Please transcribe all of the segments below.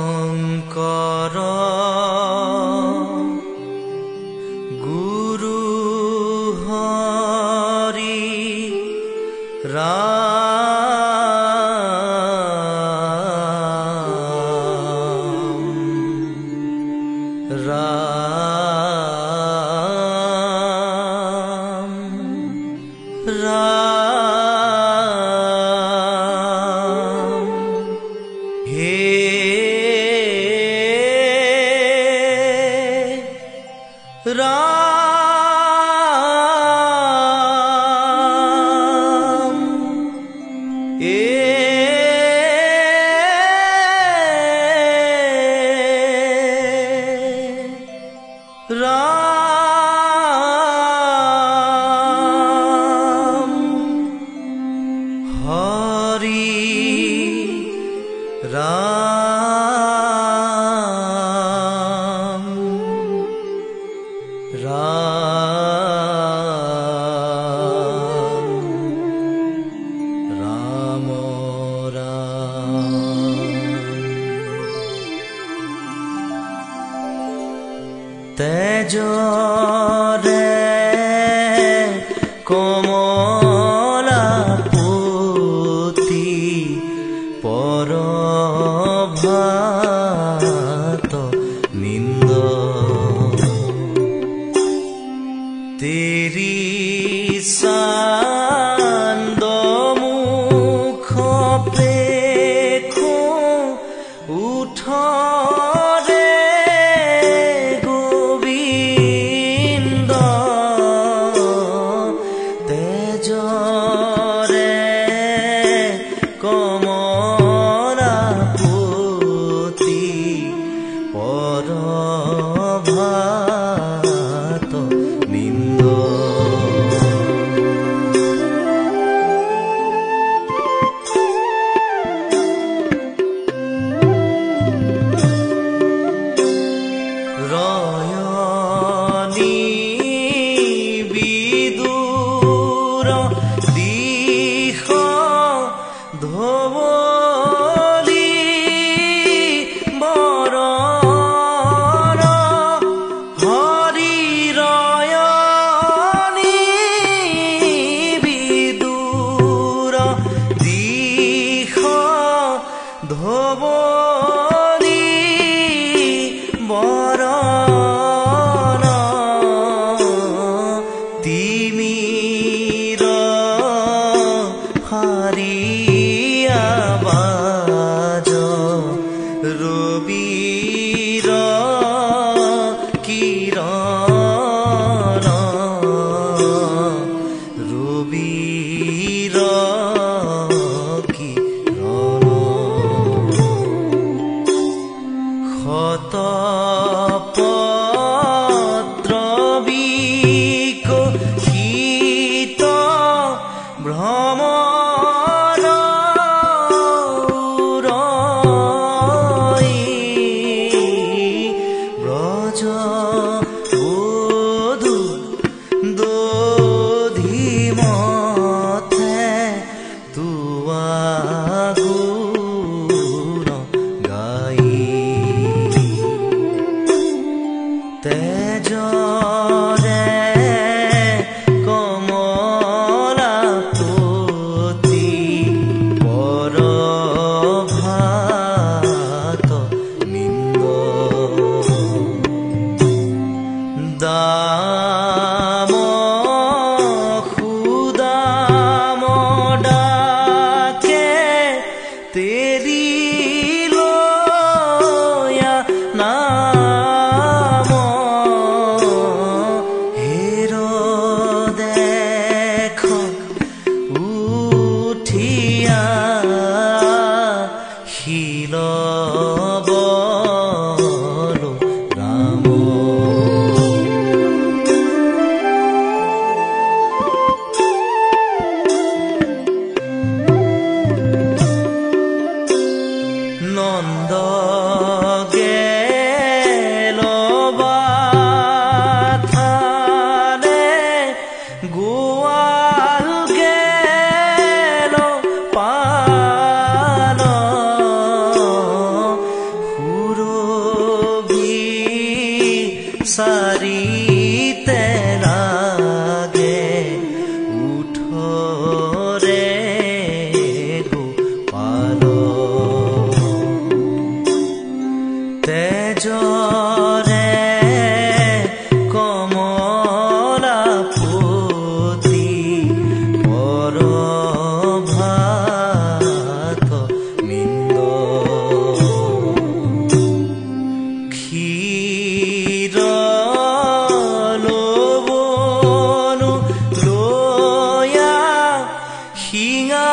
শংকৰ গুৰু হৰি ৰাম ৰাম ৰাম হে রাম রাম হরি রাম রাম রাম তেজরে কমলাপতি পরভাত নিন্দ তেরি সান্দ মুখ পেখো উঠরে গোবিন্দ তেজরে কমলাপতি পরভাত নিন্দ রয়নি বিদুর দিখ ধবলি বরণ হরি রয়নি বিদুর দিখ ধবলি বরণ তিমির হারিয়া বাজ রবির কিরণ রবির কিরণ ক্ষত পত্র বিকশিত ভ্রমর উৰই ব্ৰজ বধূ দধিমথে তুৱা গুণ গাই তেজরে কমলাপতি পরভাত নিন্দ দাম খুদাম ডাকে তেরি লয়া নাম হের দেখ উঠিয়া শিল বলো রাম গোয়াল গেল পাল সুৰভি চাৰিতে লাগে উঠৰে গোপাল তেজৰে কমলা পুতি পৰভাত মিন্দ ক্ষীৰ লবনু লয়া শিঙা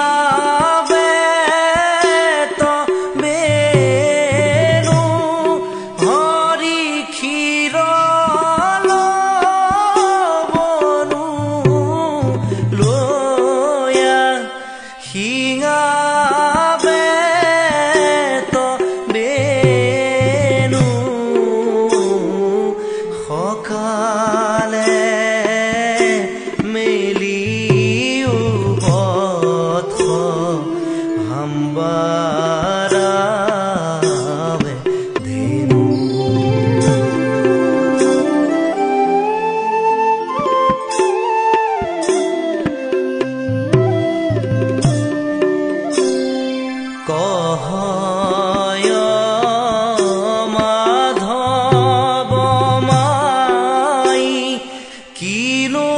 কহয় মাধৱ মাই কিনো